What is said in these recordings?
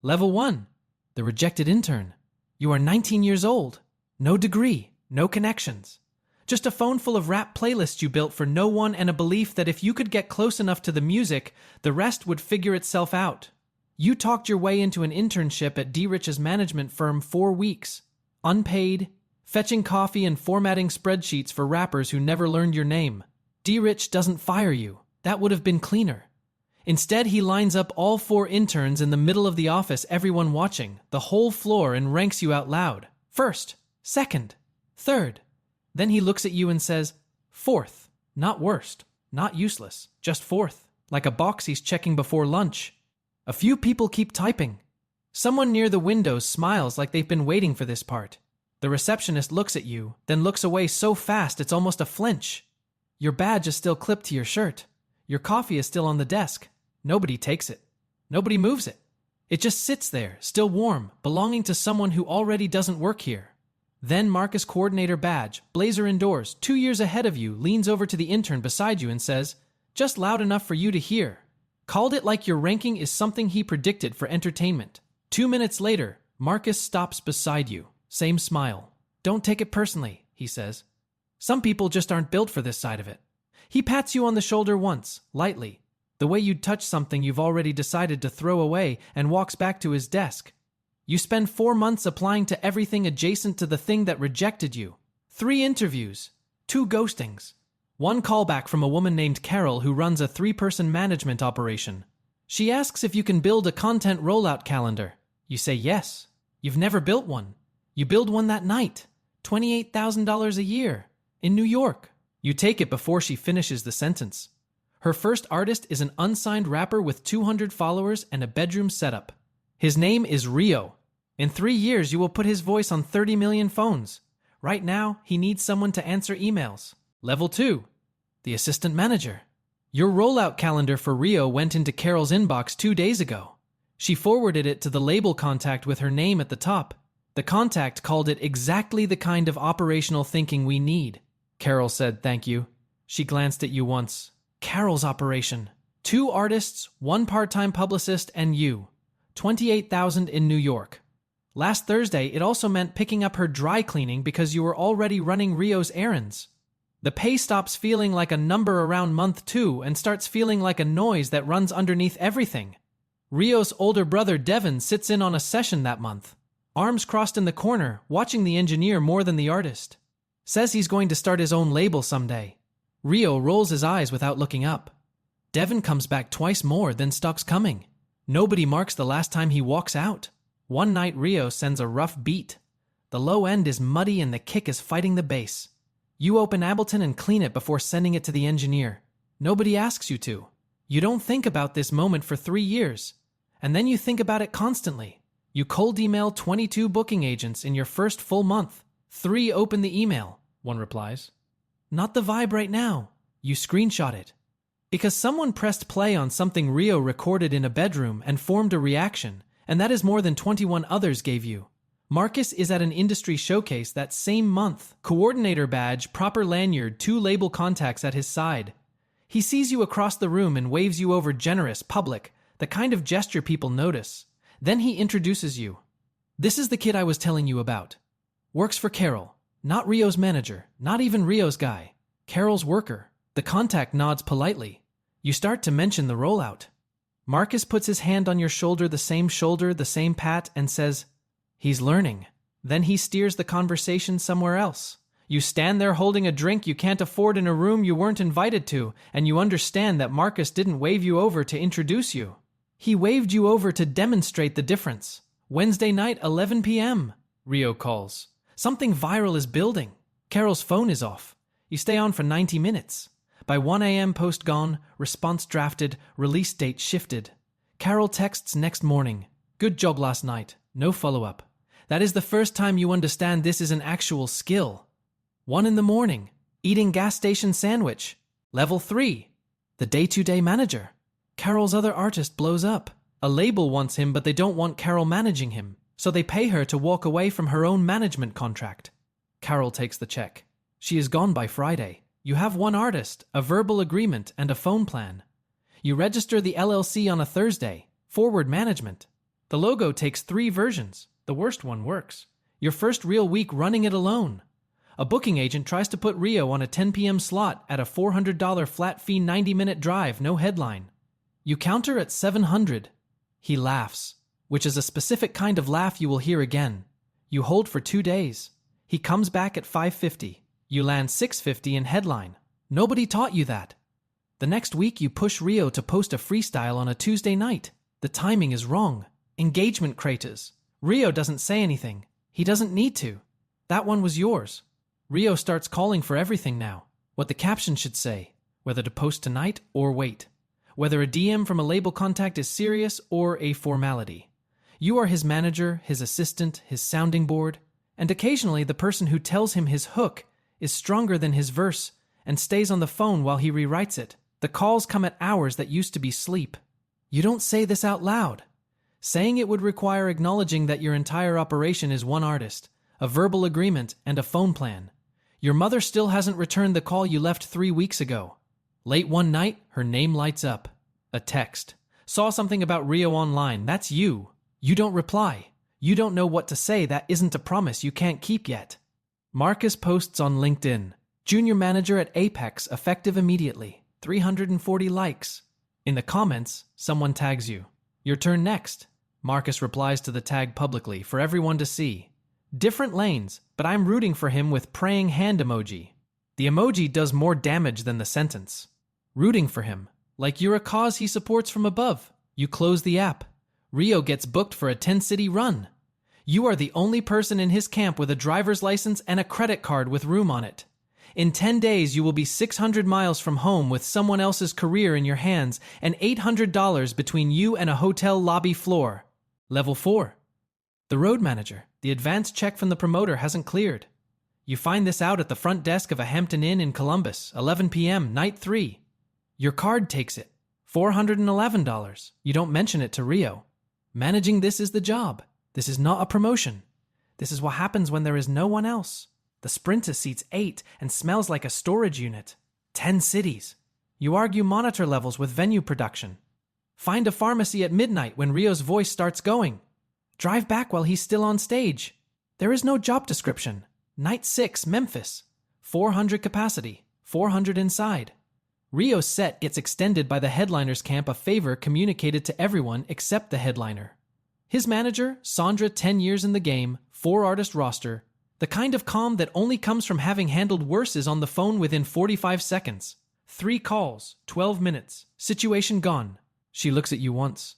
Level 1. The rejected intern. You are 19 years old. No degree, no connections. Just a phone full of rap playlists you built for no one and a belief that if you could get close enough to the music, the rest would figure itself out. You talked your way into an internship at D-Rich's management firm 4 weeks. Unpaid, fetching coffee and formatting spreadsheets for rappers who never learned your name. D-Rich doesn't fire you. That would have been cleaner. Instead, he lines up all 4 interns in the middle of the office, everyone watching, the whole floor, and ranks you out loud. First, second, third. Then he looks at you and says, fourth. Not worst, not useless, just fourth. Like a box he's checking before lunch. A few people keep typing. Someone near the windows smiles like they've been waiting for this part. The receptionist looks at you, then looks away so fast it's almost a flinch. Your badge is still clipped to your shirt. Your coffee is still on the desk. Nobody takes it. Nobody moves it. It just sits there, still warm, belonging to someone who already doesn't work here. Then Marcus coordinator badge, blazer indoors, 2 years ahead of you, leans over to the intern beside you and says, just loud enough for you to hear. Called it like your ranking is something he predicted for entertainment. 2 minutes later, Marcus stops beside you. Same smile. Don't take it personally, he says. Some people just aren't built for this side of it. He pats you on the shoulder once, lightly, the way you'd touch something you've already decided to throw away, and walks back to his desk. You spend 4 months applying to everything adjacent to the thing that rejected you. 3 interviews, 2 ghostings, 1 callback from a woman named Carol who runs a 3-person management operation. She asks if you can build a content rollout calendar. You say yes. You've never built one. You build one that night. $28,000 a year. In New York. You take it before she finishes the sentence. Her first artist is an unsigned rapper with 200 followers and a bedroom setup. His name is Rio. In 3 years, you will put his voice on 30 million phones. Right now, he needs someone to answer emails. Level 2. The assistant manager. Your rollout calendar for Rio went into Carol's inbox 2 days ago. She forwarded it to the label contact with her name at the top. The contact called it exactly the kind of operational thinking we need. Carol said, thank you. She glanced at you once. Carol's operation. 2 artists, 1 part-time publicist, and you. $28,000 in New York. Last Thursday, it also meant picking up her dry cleaning because you were already running Rio's errands. The pay stops feeling like a number around month 2 and starts feeling like a noise that runs underneath everything. Rio's older brother Devin sits in on a session that month. Arms crossed in the corner, watching the engineer more than the artist. Says he's going to start his own label someday. Rio rolls his eyes without looking up. Devin comes back twice more, then stops coming. Nobody marks the last time he walks out. One night Rio sends a rough beat. The low end is muddy and the kick is fighting the bass. You open Ableton and clean it before sending it to the engineer. Nobody asks you to. You don't think about this moment for 3 years. And then you think about it constantly. You cold email 22 booking agents in your first full month. 3 open the email, one replies. Not the vibe right now. You screenshot it. Because someone pressed play on something Rio recorded in a bedroom and formed a reaction, and that is more than 21 others gave you. Marcus is at an industry showcase that same month. Coordinator badge, proper lanyard, 2 label contacts at his side. He sees you across the room and waves you over, generous, public, the kind of gesture people notice. Then he introduces you. This is the kid I was telling you about. Works for Carol. Not Rio's manager, not even Rio's guy. Carol's worker. The contact nods politely. You start to mention the rollout. Marcus puts his hand on your shoulder, the same pat, and says, he's learning. Then he steers the conversation somewhere else. You stand there holding a drink you can't afford in a room you weren't invited to, and you understand that Marcus didn't wave you over to introduce you. He waved you over to demonstrate the difference. Wednesday night, 11 p.m., Rio calls. Something viral is building. Carol's phone is off. You stay on for 90 minutes. By 1 a.m. post gone, response drafted, release date shifted. Carol texts next morning. Good job last night. No follow-up. That is the first time you understand this is an actual skill. 1 in the morning. Eating gas station sandwich. Level 3. The day-to-day manager. Carol's other artist blows up. A label wants him, but they don't want Carol managing him, so they pay her to walk away from her own management contract. Carol takes the check. She is gone by Friday. You have 1 artist, a verbal agreement, and a phone plan. You register the LLC on a Thursday. Forward management. The logo takes 3 versions. The worst one works. Your first real week running it alone. A booking agent tries to put Rio on a 10 p.m. slot at a $400 flat fee 90-minute drive, no headline. You counter at $700. He laughs, which is a specific kind of laugh you will hear again. You hold for 2 days. He comes back at $550. You land $650 in headline. Nobody taught you that. The next week you push Rio to post a freestyle on a Tuesday night. The timing is wrong. Engagement craters. Rio doesn't say anything. He doesn't need to. That one was yours. Rio starts calling for everything now. What the caption should say. Whether to post tonight or wait. Whether a DM from a label contact is serious or a formality. You are his manager, his assistant, his sounding board, and occasionally the person who tells him his hook is stronger than his verse and stays on the phone while he rewrites it. The calls come at hours that used to be sleep. You don't say this out loud. Saying it would require acknowledging that your entire operation is one artist, a verbal agreement, and a phone plan. Your mother still hasn't returned the call you left 3 weeks ago. Late one night, her name lights up. A text. Saw something about Rio online. That's you. You don't reply. You don't know what to say. That isn't a promise you can't keep yet. Marcus posts on LinkedIn. Junior manager at Apex, effective immediately. 340 likes. In the comments, someone tags you. Your turn next. Marcus replies to the tag publicly for everyone to see. Different lanes, but I'm rooting for him with praying hand emoji. The emoji does more damage than the sentence. Rooting for him, like you're a cause he supports from above. You close the app. Rio gets booked for a 10-city run. You are the only person in his camp with a driver's license and a credit card with room on it. In 10 days, you will be 600 miles from home with someone else's career in your hands and $800 between you and a hotel lobby floor. Level 4. The road manager. The advance check from the promoter hasn't cleared. You find this out at the front desk of a Hampton Inn in Columbus, 11 p.m., night 3. Your card takes it. $411. You don't mention it to Rio. Managing this is the job. This is not a promotion. This is what happens when there is no one else. The Sprinter seats 8 and smells like a storage unit. 10 cities. You argue monitor levels with venue production. Find a pharmacy at midnight when Rio's voice starts going. Drive back while he's still on stage. There is no job description. Night 6, Memphis. 400 capacity. 400 inside. Rio's set gets extended by the headliner's camp, a favor communicated to everyone except the headliner. His manager, Sandra, 10 years in the game, 4-artist roster. The kind of calm that only comes from having handled worse is on the phone within 45 seconds. 3 calls, 12 minutes. Situation gone. She looks at you once.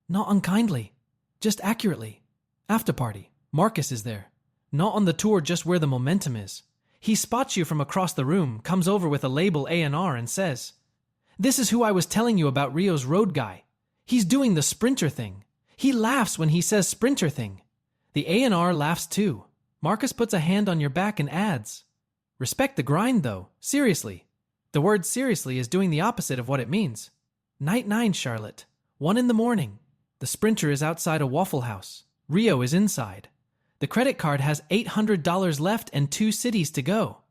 Not unkindly. Just accurately. After party. Marcus is there. Not on the tour, just where the momentum is. He spots you from across the room, comes over with a label A&R and says, "This is who I was telling you about, Rio's road guy. He's doing the Sprinter thing." He laughs when he says Sprinter thing. The A&R laughs too. Marcus puts a hand on your back and adds, "Respect the grind though, seriously." The word seriously is doing the opposite of what it means. Night 9, Charlotte. 1 in the morning. The Sprinter is outside a Waffle House. Rio is inside. The credit card has $800 left and 2 cities to go.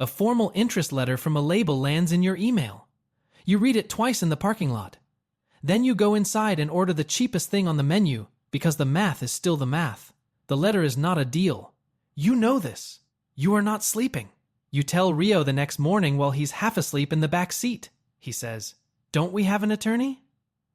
A formal interest letter from a label lands in your email. You read it twice in the parking lot. Then you go inside and order the cheapest thing on the menu because the math is still the math. The letter is not a deal. You know this. You are not sleeping. You tell Rio the next morning while he's half asleep in the back seat. He says, "Don't we have an attorney?"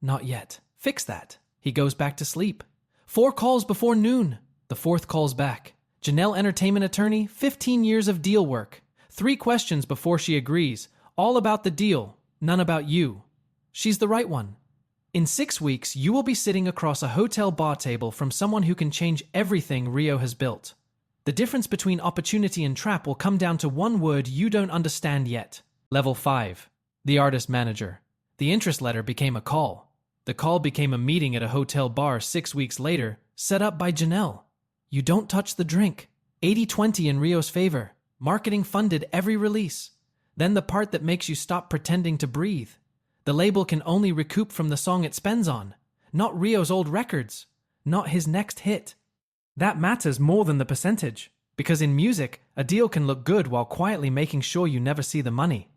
"Not yet. Fix that." He goes back to sleep. 4 calls before noon. The 4th calls back. Janelle Entertainment Attorney, 15 years of deal work. 3 questions before she agrees. All about the deal, none about you. She's the right one. In 6 weeks, you will be sitting across a hotel bar table from someone who can change everything Rio has built. The difference between opportunity and trap will come down to one word you don't understand yet. Level 5. The artist manager. The interest letter became a call. The call became a meeting at a hotel bar 6 weeks later, set up by Janelle. You don't touch the drink. 80-20 in Rio's favor. Marketing funded every release. Then the part that makes you stop pretending to breathe. The label can only recoup from the song it spends on. Not Rio's old records. Not his next hit. That matters more than the percentage. Because in music, a deal can look good while quietly making sure you never see the money.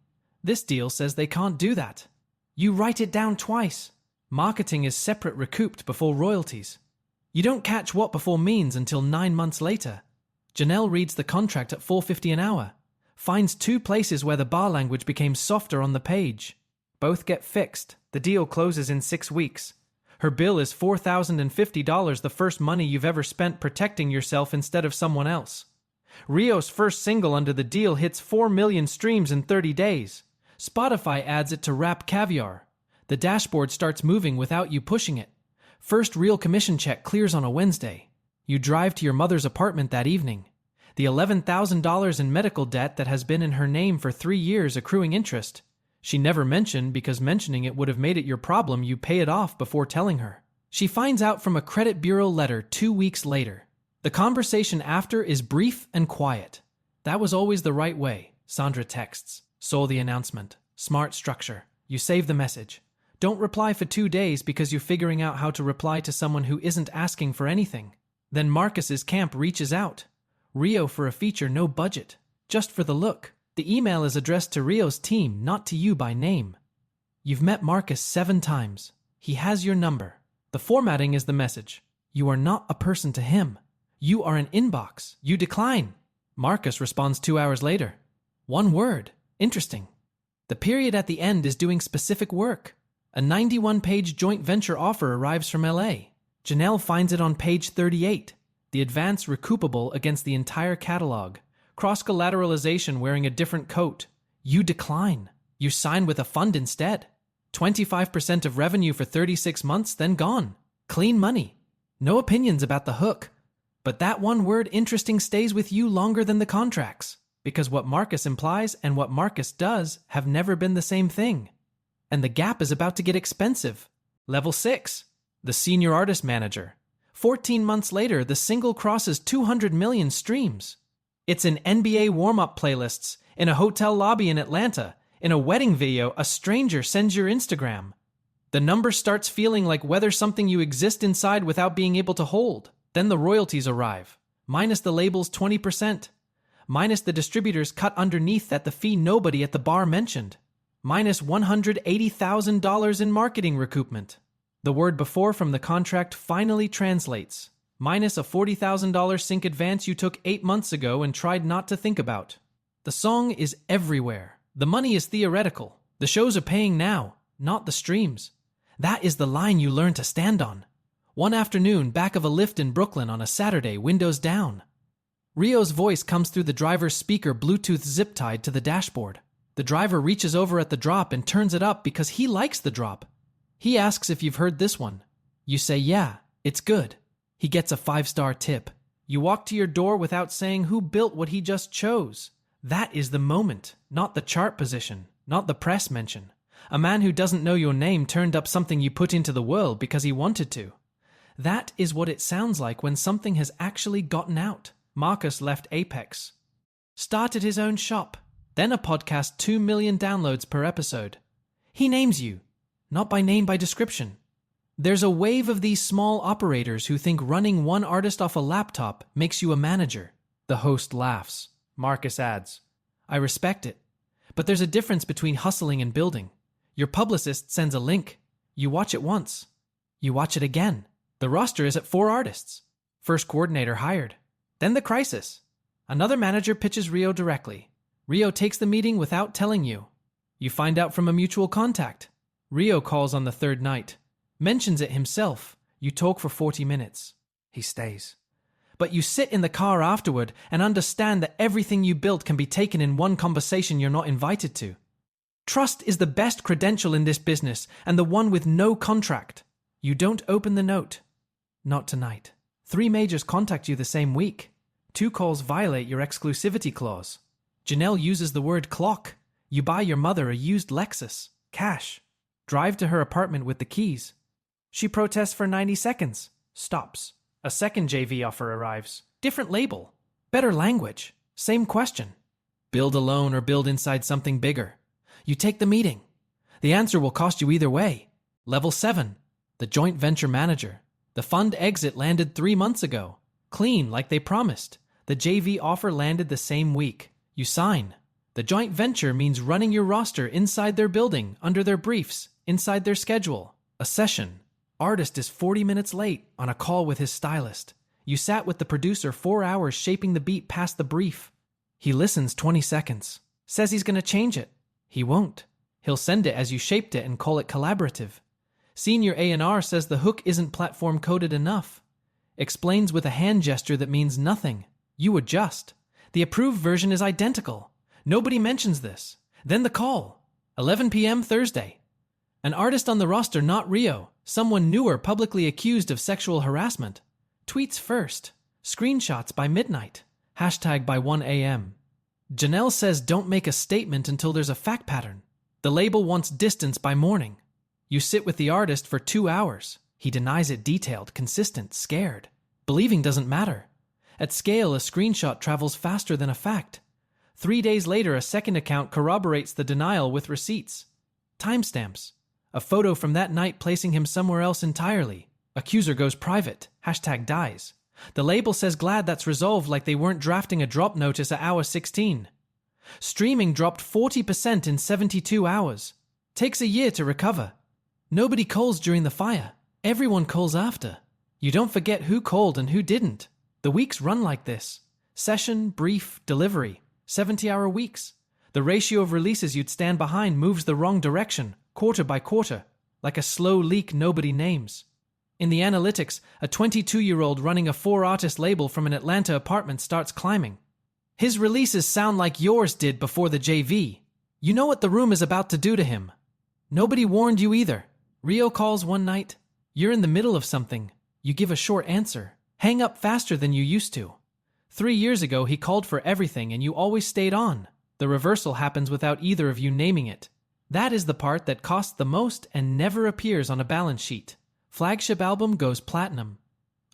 This deal says they can't do that. You write it down twice. Marketing is separate, recouped before royalties. You don't catch what before means until 9 months later. Janelle reads the contract at $4.50 an hour, finds 2 places where the bar language became softer on the page. Both get fixed. The deal closes in 6 weeks. Her bill is $4,050, the first money you've ever spent protecting yourself instead of someone else. Rio's first single under the deal hits 4 million streams in 30 days. Spotify adds it to Rap Caviar. The dashboard starts moving without you pushing it. First real commission check clears on a Wednesday. You drive to your mother's apartment that evening. The $11,000 in medical debt that has been in her name for 3 years accruing interest. She never mentioned because mentioning it would have made it your problem. You pay it off before telling her. She finds out from a credit bureau letter 2 weeks later. The conversation after is brief and quiet. That was always the right way, Sandra texts. Saw the announcement. Smart structure. You save the message. Don't reply for 2 days because you're figuring out how to reply to someone who isn't asking for anything. Then Marcus's camp reaches out. Rio for a feature, no budget. Just for the look. The email is addressed to Rio's team, not to you by name. You've met Marcus 7 times. He has your number. The formatting is the message. You are not a person to him. You are an inbox. You decline. Marcus responds 2 hours later. 1 word. Interesting. The period at the end is doing specific work. A 91-page joint venture offer arrives from LA. Janelle finds it on page 38. The advance recoupable against the entire catalog. Cross-collateralization wearing a different coat. You decline. You sign with a fund instead. 25% of revenue for 36 months, then gone. Clean money. No opinions about the hook. But that 1 word interesting stays with you longer than the contracts. Because what Marcus implies and what Marcus does have never been the same thing. And the gap is about to get expensive. Level 6. The senior artist manager. 14 months later, the single crosses 200 million streams. It's in NBA warm-up playlists, in a hotel lobby in Atlanta, in a wedding video a stranger sends your Instagram. The number starts feeling like whether something you exist inside without being able to hold. Then the royalties arrive, minus the label's 20%, minus the distributor's cut underneath that the fee nobody at the bar mentioned, minus $180,000 in marketing recoupment. The word before from the contract finally translates. Minus a $40,000 sync advance you took 8 months ago and tried not to think about. The song is everywhere. The money is theoretical. The shows are paying now, not the streams. That is the line you learn to stand on. One afternoon, back of a lift in Brooklyn on a Saturday, windows down. Rio's voice comes through the driver's speaker, Bluetooth zip-tied to the dashboard. The driver reaches over at the drop and turns it up because he likes the drop. He asks if you've heard this one. You say, yeah, it's good. He gets a 5-star tip. You walk to your door without saying who built what he just chose. That is the moment, not the chart position, not the press mention. A man who doesn't know your name turned up something you put into the world because he wanted to. That is what it sounds like when something has actually gotten out. Marcus left Apex. Started his own shop. Then a podcast, 2 million downloads per episode. He names you. Not by name, by description. There's a wave of these small operators who think running one artist off a laptop makes you a manager. The host laughs. Marcus adds, I respect it. But there's a difference between hustling and building. Your publicist sends a link. You watch it once. You watch it again. The roster is at 4 artists. First coordinator hired. Then the crisis. Another manager pitches Rio directly. Rio takes the meeting without telling you. You find out from a mutual contact. Rio calls on the 3rd night. Mentions it himself. You talk for 40 minutes. He stays. But you sit in the car afterward and understand that everything you built can be taken in one conversation you're not invited to. Trust is the best credential in this business and the one with no contract. You don't open the note. Not tonight. 3 majors contact you the same week. 2 calls violate your exclusivity clause. Janelle uses the word clock. You buy your mother a used Lexus. Cash. Drive to her apartment with the keys. She protests for 90 seconds. Stops. A second JV offer arrives. Different label. Better language. Same question. Build alone or build inside something bigger. You take the meeting. The answer will cost you either way. Level 7. The joint venture manager. The fund exit landed 3 months ago. Clean, like they promised. The JV offer landed the same week. You sign. The joint venture means running your roster inside their building, under their briefs, inside their schedule. A session. Artist is 40 minutes late on a call with his stylist. You sat with the producer 4 hours shaping the beat past the brief. He listens 20 seconds. Says he's going to change it. He won't. He'll send it as you shaped it and call it collaborative. Senior A&R says the hook isn't platform coded enough. Explains with a hand gesture that means nothing. You adjust. The approved version is identical. Nobody mentions this. Then the call. 11 p.m. Thursday. An artist on the roster, not Rio. Someone newer publicly accused of sexual harassment. Tweets first. Screenshots by midnight. Hashtag by 1 a.m. Janelle says don't make a statement until there's a fact pattern. The label wants distance by morning. You sit with the artist for 2 hours. He denies it, detailed, consistent, scared. Believing doesn't matter. At scale, a screenshot travels faster than a fact. 3 days later, a second account corroborates the denial with receipts. Timestamps. A photo from that night placing him somewhere else entirely. Accuser goes private. Hashtag dies. The label says glad that's resolved, like they weren't drafting a drop notice at hour 16. Streaming dropped 40% in 72 hours. Takes a year to recover. Nobody calls during the fire. Everyone calls after. You don't forget who called and who didn't. The weeks run like this. Session, brief, delivery. 70-hour weeks. The ratio of releases you'd stand behind moves the wrong direction, quarter by quarter, like a slow leak nobody names. In the analytics, a 22-year-old running a 4-artist label from an Atlanta apartment starts climbing. His releases sound like yours did before the JV. You know what the room is about to do to him. Nobody warned you either. Rio calls one night. You're in the middle of something. You give a short answer. Hang up faster than you used to. 3 years ago, he called for everything and you always stayed on. The reversal happens without either of you naming it. That is the part that costs the most and never appears on a balance sheet. Flagship album goes platinum.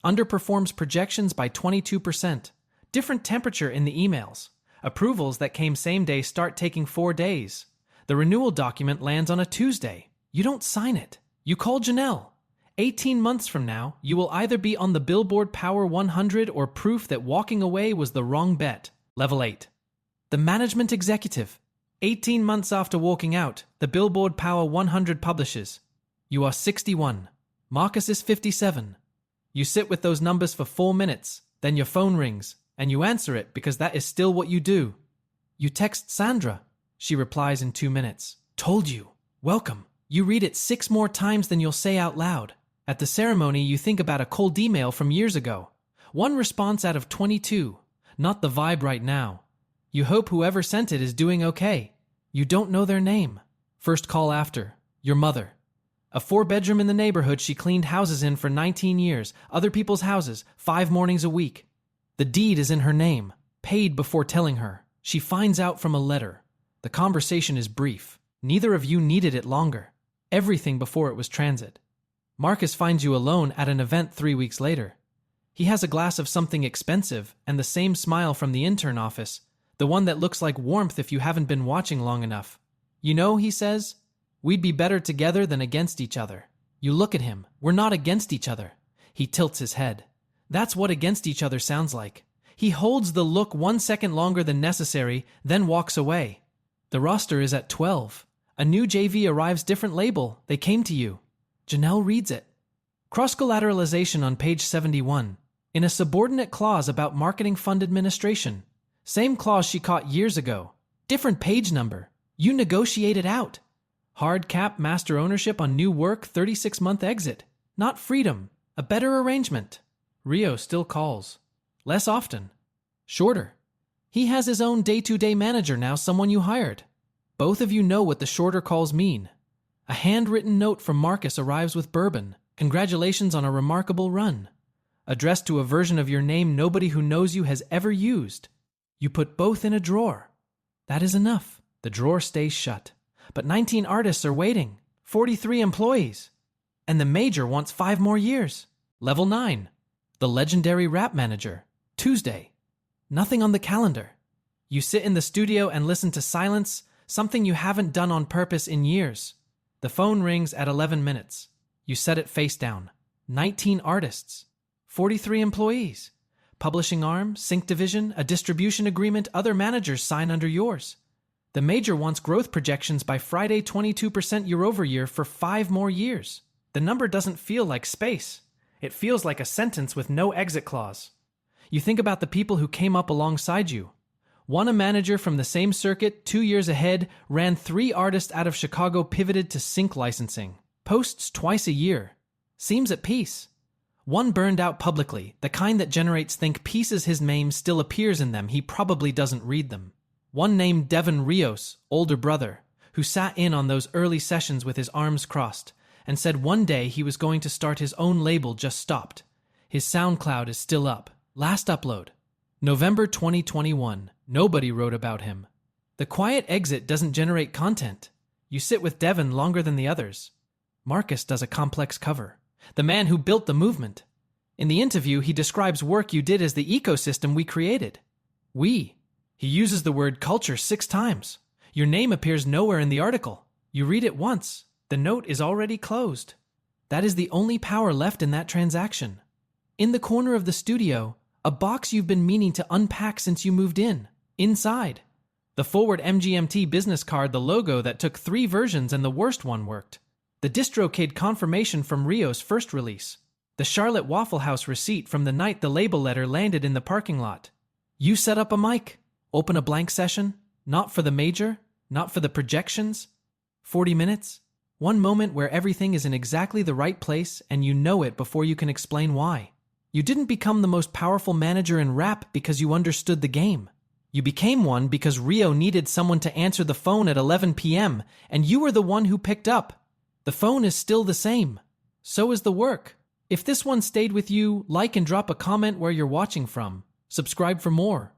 Underperforms projections by 22%. Different temperature in the emails. Approvals that came same day start taking 4 days. The renewal document lands on a Tuesday. You don't sign it. You call Janelle. 18 months from now, you will either be on the Billboard Power 100 or proof that walking away was the wrong bet. Level 8. The management executive. 18 months after walking out, the Billboard Power 100 publishes. You are 61. Marcus is 57. You sit with those numbers for 4 minutes, then your phone rings, and you answer it because that is still what you do. You text Sandra. She replies in 2 minutes. Told you. Welcome. You read it 6 more times than you'll say out loud. At the ceremony, you think about a cold email from years ago. 1 response out of 22. Not the vibe right now. You hope whoever sent it is doing okay. You don't know their name. First call after. Your mother. A 4-bedroom in the neighborhood she cleaned houses in for 19 years. Other people's houses, 5 mornings a week. The deed is in her name. Paid before telling her. She finds out from a letter. The conversation is brief. Neither of you needed it longer. Everything before it was transit. Marcus finds you alone at an event 3 weeks later. He has a glass of something expensive and the same smile from the intern office, the one that looks like warmth if you haven't been watching long enough. You know, he says, we'd be better together than against each other. You look at him. We're not against each other. He tilts his head. That's what against each other sounds like. He holds the look 1 second longer than necessary, then walks away. The roster is at 12. A new JV arrives, different label. They came to you. Janelle reads it. Cross-collateralization on page 71. In a subordinate clause about marketing fund administration. Same clause she caught years ago. Different page number. You negotiate it out. Hard cap master ownership on new work, 36-month exit. Not freedom. A better arrangement. Rio still calls. Less often. Shorter. He has his own day-to-day manager now, someone you hired. Both of you know what the shorter calls mean. A handwritten note from Marcus arrives with bourbon. Congratulations on a remarkable run. Addressed to a version of your name nobody who knows you has ever used. You put both in a drawer. That is enough. The drawer stays shut. But 19 artists are waiting. 43 employees. And the major wants 5 more years. Level 9. The legendary rap manager. Tuesday. Nothing on the calendar. You sit in the studio and listen to silence, something you haven't done on purpose in years. The phone rings at 11 minutes. You set it face down. 19 artists. 43 employees. Publishing arm, sync division, a distribution agreement, other managers sign under yours. The major wants growth projections by Friday 22% year over year for 5 more years. The number doesn't feel like space. It feels like a sentence with no exit clause. You think about the people who came up alongside you. One, a manager from the same circuit, 2 years ahead, ran 3 artists out of Chicago, pivoted to sync licensing. Posts twice a year. Seems at peace. One burned out publicly, the kind that generates think pieces. His name still appears in them, he probably doesn't read them. One named Devin Rios, older brother, who sat in on those early sessions with his arms crossed, and said one day he was going to start his own label, just stopped. His SoundCloud is still up. Last upload, November 2021. Nobody wrote about him. The quiet exit doesn't generate content. You sit with Devin longer than the others. Marcus does a complex cover. The man who built the movement. In the interview, he describes work you did as the ecosystem we created. We. He uses the word culture 6 times. Your name appears nowhere in the article. You read it once. The note is already closed. That is the only power left in that transaction. In the corner of the studio, a box you've been meaning to unpack since you moved in. Inside, the forward MGMT business card, the logo that took 3 versions and the worst one worked. The DistroKid confirmation from Rio's first release. The Charlotte Waffle House receipt from the night the label letter landed in the parking lot. You set up a mic, open a blank session, not for the major, not for the projections. 40 minutes, one moment where everything is in exactly the right place and you know it before you can explain why. You didn't become the most powerful manager in rap because you understood the game. You became one because Rio needed someone to answer the phone at 11 p.m. and you were the one who picked up. The phone is still the same. So is the work. If this one stayed with you, like and drop a comment where you're watching from. Subscribe for more.